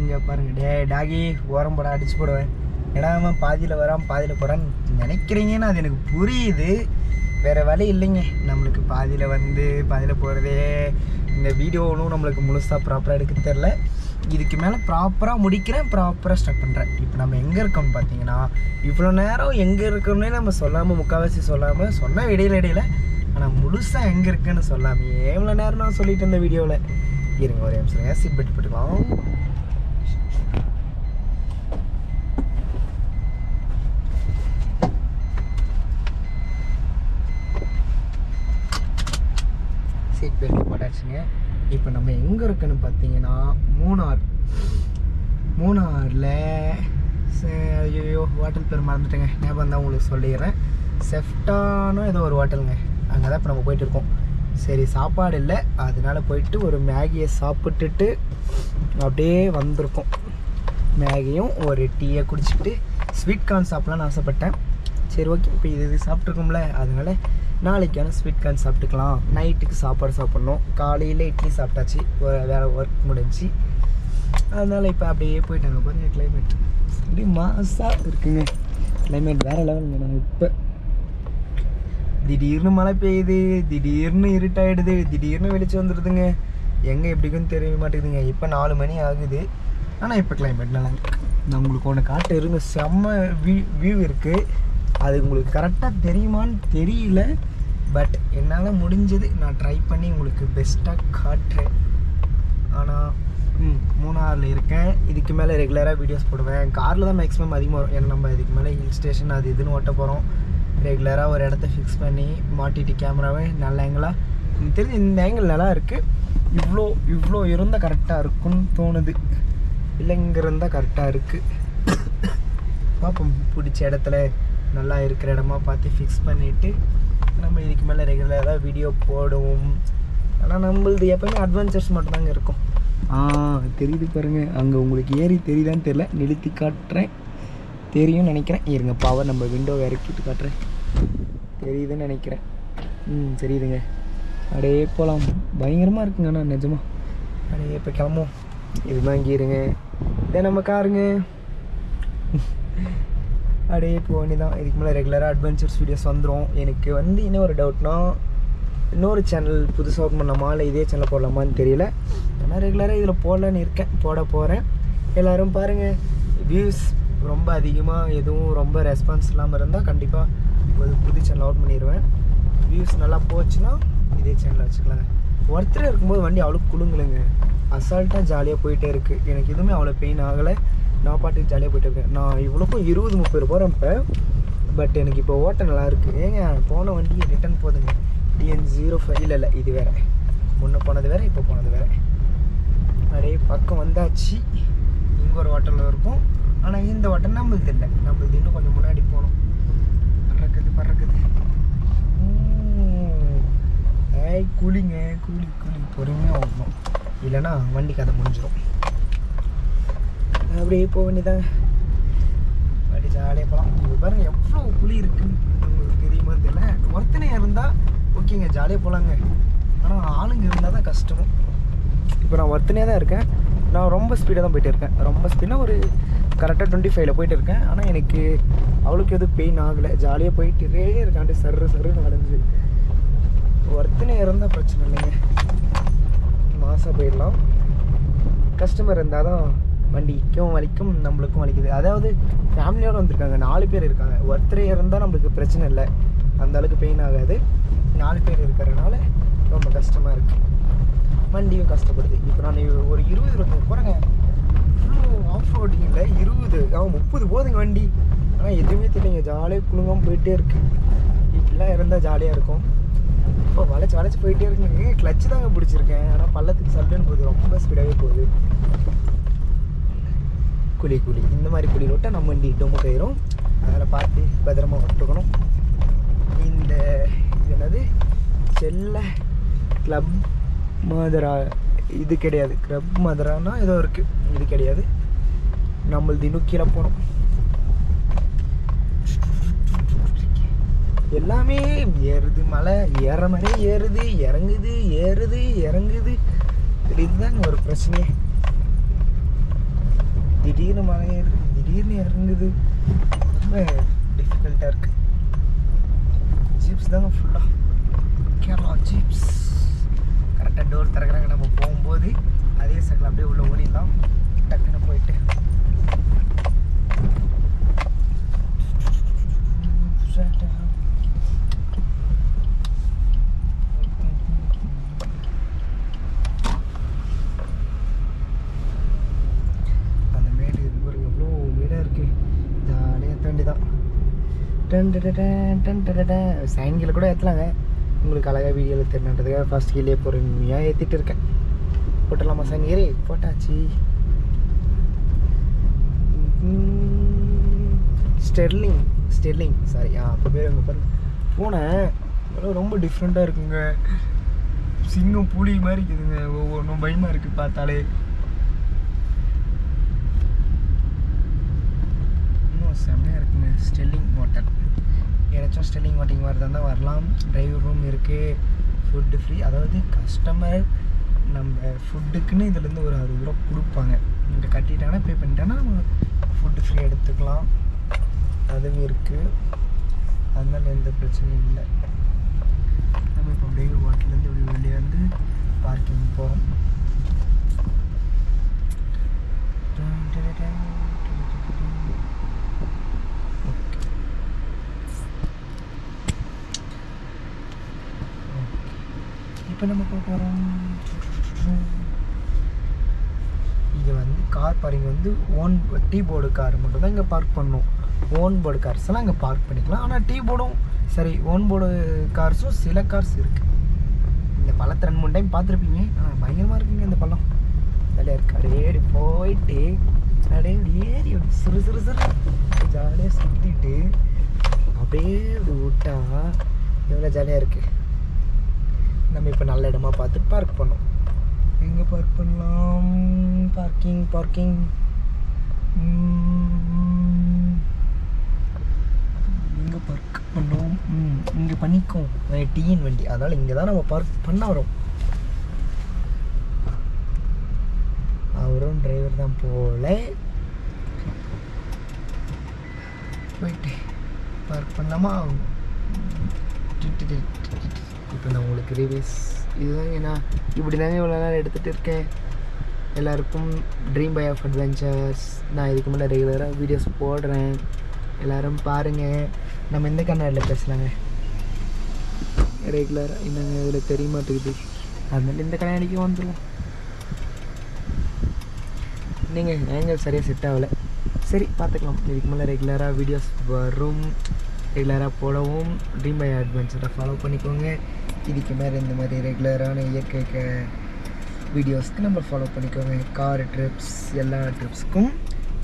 இங்கே பாருங்க டாகி ஓரம் போட அடிச்சு போடுவேன். இடாம பாதியில் வராமல் பாதியில் போகிறான்னு நினைக்கிறீங்கன்னு அது எனக்கு புரியுது. வேறு வழி இல்லைங்க. நம்மளுக்கு பாதியில் பாதியில் போகிறதே இந்த வீடியோ ஒன்றும் நம்மளுக்கு முழுசாக ப்ராப்பராக எடுக்க தெரில. இதுக்கு மேலே ப்ராப்பராக முடிக்கிறேன், ப்ராப்பராக ஸ்டார்ட் பண்ணுறேன். இப்போ நம்ம எங்கே இருக்கோம்னு பார்த்தீங்கன்னா, இவ்வளோ நேரம் எங்கே இருக்கோம்னே நம்ம சொல்லாமல் முக்கால்வாசி சொல்லாமல் சொன்னால் இடையில ஆனால் முழுசாக எங்கே இருக்குன்னு சொல்லாமையே எவ்வளோ நேரம் நான் சொல்லிட்டு இருந்த வீடியோவில். இருங்க ஒரு நிமிஷம் சீட் பெல்ட் போட்டுக்கலாம். சீட் பெல்ட் போட்டாச்சுங்க. இப்போ நம்ம எங்கே இருக்குன்னு பார்த்தீங்கன்னா மூணாரில் ஐயோ ஹோட்டல் பேர் மறந்துட்டேங்க, ஞாபகம் தான் உங்களுக்கு சொல்லிடுறேன். செஃப்டானோ ஏதோ ஒரு ஹோட்டலுங்க, அங்கே தான் இப்போ நம்ம போயிட்டு இருக்கோம். சரி சாப்பாடு இல்லை, அதனால போயிட்டு ஒரு மேகியை சாப்பிட்டுட்டு அப்படியே வந்திருக்கோம். மேகியும் ஒரு டீயை குடிச்சிட்டு ஸ்வீட் கார்ன் சாப்பிட்லான்னு ஆசைப்பட்டேன். சரி ஓகே, இப்போ இது சாப்பிட்ருக்கோம்ல, அதனால நாளைக்கான ஸ்வீட் கார்ன் சாப்பிட்டுக்கலாம். நைட்டுக்கு சாப்பாடு சாப்பிட்ணும். காலையில் இட்லி சாப்பிட்டாச்சு, வேறு ஒர்க் முடிஞ்சு. அதனால் இப்போ அப்படியே போயிட்டாங்க. பாருங்கள் கிளைமேட் அப்படியே மாசாக இருக்குங்க. கிளைமேட் வேறு லெவலுங்க. நாங்கள் இப்போ திடீர்னு மழை பெய்யுது, திடீர்னு இருட்டாயிடுது, திடீர்னு வெளிச்சம் வந்துடுதுங்க. எங்கே எப்படிக்குன்னு தெரிய மாட்டேங்குதுங்க. இப்போ 4 மணி ஆகுது, ஆனால் இப்போ கிளைமேட் நல்லா இருக்குது. நான் உங்களுக்கு ஒன்று காட்ட இருங்க, செம்ம வியூ இருக்குது. அது உங்களுக்கு கரெக்டாக தெரியுமான்னு தெரியல, பட் என்னால் முடிஞ்சது நான் ட்ரை பண்ணி உங்களுக்கு பெஸ்ட்டாக காட்டுறேன். ஆனால் மூணாரில் இருக்கேன். இதுக்கு மேலே ரெகுலராக வீடியோஸ் போடுவேன். காரில் தான் மேக்ஸிமம் அதிகமாக வரும். ஏன்னா நம்ம இதுக்கு மேலே ஹில் ஸ்டேஷன் அது இதுன்னு ஓட்ட போகிறோம். ரெகுலராக ஒரு இடத்த ஃபிக்ஸ் பண்ணி மாட்டிட்டு கேமராவே நல்ல ஆங்கிளாக எனக்கு தெரிஞ்சு இந்த ஆங்கிள் நல்லா இருக்குது. இவ்வளோ இருந்தால் கரெக்டாக இருக்கும்னு தோணுது. இல்லைங்க இருந்தால் கரெக்டாக இருக்குது. பார்ப்போம், பிடிச்ச இடத்துல நல்லா இருக்கிற இடமா பார்த்து ஃபிக்ஸ் பண்ணிவிட்டு நம்ம இதுக்கு மேலே ரெகுலராக வீடியோ போடுவோம். ஆனால் நம்மளது எப்போயுமே அட்வென்ச்சர்ஸ் மட்டும்தாங்க இருக்கும். தெரியுது பாருங்கள், அங்கே உங்களுக்கு ஏறி தெரியுதான்னு தெரியல, நிறுத்தி காட்டுறேன். தெரியும்னு நினைக்கிறேன். இருங்க பவர் நம்ம விண்டோவை இறக்கிட்டு காட்டுறேன். தெரியுதுன்னு நினைக்கிறேன். தெரியுதுங்க. அப்படியே போகலாம். பயங்கரமாக இருக்குங்க. ஆனால் நிஜமாக அப்படியே இப்போ கிளம்புவோம். இதுதான் இங்கே இருங்க, இதே நம்ம காருங்க. அப்படியே போக வேண்டியதான். இதுக்கு மேலே ரெகுலராக அட்வென்ச்சர்ஸ் வீடியோஸ் வந்துடும். எனக்கு இன்னும் ஒரு டவுட்னா, இன்னொரு சேனல் புதுசாக ஓப்பன் பண்ணலாமா இல்லை இதே சேனல் போடலாமான்னு தெரியல. ஆனால் ரெகுலராக இதில் போடலான்னு இருக்கேன், போட போகிறேன். எல்லோரும் பாருங்கள். வியூஸ் ரொம்ப அதிகமாக எதுவும் ரொம்ப ரெஸ்பான்ஸ் இல்லாமல் இருந்தால் கண்டிப்பாக ஒரு புது சேனல் அவுட் பண்ணிடுவேன். வியூஸ் நல்லா போச்சுன்னா இதே சேனலில் வச்சுக்கலாங்க. ஒருத்தர் இருக்கும்போது வண்டி அவ்வளோ குலுங்கலைங்க, அசால்ட்டாக ஜாலியாக போயிட்டே இருக்குது. எனக்கு எதுவுமே அவ்வளோ பெயின் ஆகலை. நான் பாட்டுக்கு ஜாலியாக போயிட்டு இருக்கேன். நான் இவ்வளோக்கும் 20-30 போகிறேன் இப்போ. பட் எனக்கு இப்போ ஓட்ட நல்லா இருக்குது. ஏங்க போன வண்டி ரிட்டன் போதுங்க. DN05 இல்லை இது வேறு. முன்னே போனது வேறு, இப்போ போனது வேறு. அப்படியே பக்கம் வந்தாச்சு. இங்கே ஒரு ஹோட்டலில் இருக்கும், ஆனால் இந்த ஹோட்டல் நம்மளுது இல்லை. நம்மளுது இன்னும் கொஞ்சம் முன்னாடி போகணும். பறக்குது கூலிங்க, கூலி பொறுமையாக ஓடணும், இல்லைன்னா வண்டி கதை முடிஞ்சிடும். அப்படியே போக வேண்டியதாங்க. அப்படி ஜாலியாக போகலாம். உங்களுக்கு பாருங்கள் எவ்வளோ குழி இருக்குன்னு உங்களுக்கு தெரியுமா தெரியல. ஒருத்தனை இருந்தால் ஓகேங்க, ஜாலியாக போகலாங்க. ஆனால் ஆளுங்க இருந்தால் தான் கஷ்டம். இப்போ நான் ஒருத்தனையாக தான் இருக்கேன். நான் ரொம்ப ஸ்பீடாக தான் போயிட்டு இருக்கேன். ரொம்ப ஸ்பீடாக ஒரு கரெக்டாக 25ல் போயிட்டு இருக்கேன். ஆனால் எனக்கு அவ்வளோக்கு எதுவும் பெயின் ஆகலை. ஜாலியாக போயிட்டுவே இருக்காண்டி சர்ரு நடந்துச்சு. ஒருத்தனையாக இருந்தால் பிரச்சனை இல்லைங்க, மாசாக போயிடலாம். கஸ்டமர் இருந்தால் தான் வண்டிக்கும் வலிக்கும், நம்மளுக்கும் வலிக்குது. அதாவது ஃபேமிலியோடு வந்திருக்காங்க, 4 பேர் இருக்காங்க. ஒருத்தரே இருந்தால் நம்மளுக்கு பிரச்சனை இல்லை, அந்த அளவுக்கு பெயின் ஆகாது. 4 பேர் இருக்கிறதுனால ரொம்ப கஷ்டமாக இருக்குது. வண்டியும் கஷ்டப்படுது. இப்போ நான் ஒரு 20-25 போகிறேங்க. இவ்வளோ ஆஃப் ரோடிங் இல்லை, 30 போதுங்க வண்டி. ஆனால் எதுவுமே தெரியலைங்க, ஜாலியாக குழுங்காமல் போயிட்டே இருக்குது. இப்படிலாம் இருந்தால் ஜாலியாக இருக்கும். இப்போ வளைச்சி போயிட்டே இருக்குங்க. கிளச்சு தாங்க பிடிச்சிருக்கேன், ஆனால் பள்ளத்துக்கு சல்லுன்னு போகுது, ரொம்ப ஸ்பீடாகவே போகுது. குழி இந்த மாதிரி குழி விட்டால் நம்ம வண்டி டொம்மு கயிறும். அதில் பார்த்து பத்திரமா விட்டுக்கணும். இந்த இது என்னது செல்ல கிளப் மதுரா, இது கிடையாது. கிளப் மதுரானா ஏதோ இருக்குது, இது கிடையாது. நம்மளது இன்னும் கீழே போகணும். எல்லாமே ஏறுது, மலை ஏற மாதிரி ஏறுது, இறங்குது. இதுதாங்க ஒரு பிரச்சனையே. திடீர்னு இறங்குது, ரொம்ப டிஃபிகல்ட்டாக இருக்குது. ஜீப்ஸ் தாங்க ஃபுல்லாக, கேரளா ஜீப்ஸ். கரெக்டாக டோர் திறக்கிறாங்க, நம்ம போகும்போது அதே சைக்கிள் அப்படியே உள்ளே ஓடிடலாம், டக்குன்னு போயிட்டு. அந்த மேடு ஒரு எவ்வளோ மேடாக இருக்குது, ஜாலியாக தாண்டி தான். சைன் கீழே கூட ஏற்றலாங்க, உங்களுக்கு அழகாக வீடியோவில் தெரிஞ்சுன்றதுக்காக ஃபஸ்ட் கீழே பொறுமையாக ஏற்றிட்டு இருக்கேன். போட்டலாமா சைன்? ஏறி போட்டாச்சு. ஸ்டெர்லிங் சாரி, அப்போ பேர் அங்கே பாருங்க போனேன். இதெல்லாம் ரொம்ப டிஃப்ரெண்ட்டாக இருக்குங்க, சிங்கம் புலி மாதிரி இருக்குதுங்க, ஒவ்வொன்றும் பயமாக இருக்குது பார்த்தாலே. இன்னும் செம்மையாக இருக்குங்க ஸ்டெர்லிங் ஹோட்டல். ஏதாச்சும் ஸ்டெர்லிங் ஹோட்டல் மாதிரி தான் வரலாம். டிரைவர் ரூம் இருக்குது, ஃபுட்டு ஃப்ரீ. அதாவது கஸ்டமர் நம்ம ஃபுட்டுக்குன்னு இதுலேருந்து ஒரு 60 ரூபா கொடுப்பாங்க. இங்கே கட்டிட்டாங்கன்னா பே பண்ணிட்டாங்கன்னா நம்ம ஃபுட்டு ஃப்ரீ எடுத்துக்கலாம், அதுவும் இருக்குது. அதனால எந்த பிரச்சனையும் இல்லை. நம்ம இப்போ அப்படியே ஹோட்டல்லேருந்து இப்படி வெளியே வந்து பார்க்கிங் போகிறோம். இப்போ நம்ம போகிறோம். இங்கே வந்து கார் பார்க்கிங் வந்து டீ போர்டு கார் மட்டும் தான் இங்கே பார்க் பண்ணணும். ஓன் போர்டு கார்ஸ் எல்லாம் இங்கே பார்க் பண்ணிக்கலாம். ஆனால் டீ போர்டும் சரி, ஓன் போர்டு கார்ஸும் சில கார்ஸ் இருக்குது. இந்த பள்ளத்தை 2-3 டைம் பார்த்துருப்பீங்க. ஆனால் பயங்கரமாக இருக்குங்க இந்த பள்ளம், ஜாலியாக இருக்குது. அப்படியே போயிட்டு அப்படியே ஏறி சிறு சிறு சிறு ஜாலியாக சுற்றிட்டு அப்படியே அப்படி விட்டா எவ்வளோ ஜாலியாக இருக்குது. நம்ம இப்போ நல்ல இடமா பார்த்து பார்க் பண்ணோம். எங்கே பார்க் பண்ணலாம்? பார்க்கிங் எங்கே பார்க் பண்ணோம்? இங்கே பண்ணிக்கோம், டிஎன் வண்டி, அதனால் இங்கே தான் நம்ம பார்க் பண்ண வரோம். அவரும் டிரைவர் தான் போல. போயிட்டு பார்க் பண்ணலாமா? இப்போ நான் உங்களுக்கு ரிவ்யூஸ் இதுதான், ஏன்னா இப்படி தாங்க இவ்வளோ நேரம் எடுத்துகிட்டு இருக்கேன். எல்லாருக்கும் ட்ரீம் பை ஆஃப் அட்வென்ச்சர்ஸ் நான் இதுக்கு மேலே ரெகுலராக வீடியோஸ் போடுறேன், எல்லோரும் பாருங்கள். நம்ம எந்த கண்ணாடியில் பேசலாங்க ரெகுலராக, என்னங்க இதில் தெரிய மாட்டேங்குது, அதனால இந்த கண்ணாடிக்கு வந்துடுவோம். நீங்கள் ஏங்க சரியாக செட் ஆகலை, சரி பார்த்துக்கலாம். இதுக்கு மேலே ரெகுலராக வீடியோஸ் வரும், ரெகுலராக போடவும். ட்ரீம் பை அட்வென்ச்சரை ஃபாலோ பண்ணிக்கோங்க. இதுக்கு மேலே இந்த மாதிரி ரெகுலரான இயற்கை வீடியோஸ்க்கு நம்ம ஃபாலோ பண்ணிக்கோங்க. கார் ட்ரிப்ஸ், எல்லா ட்ரிப்ஸ்க்கும்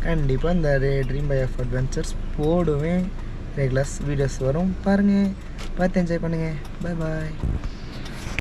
கண்டிப்பாக இந்த ட்ரீம் பை ஆஃப் அட்வென்ச்சர்ஸ் போடுவேன். ரெகுலர்ஸ் வீடியோஸ் வரும், பாருங்கள், பார்த்து என்ஜாய் பண்ணுங்கள். பாய் பாய்.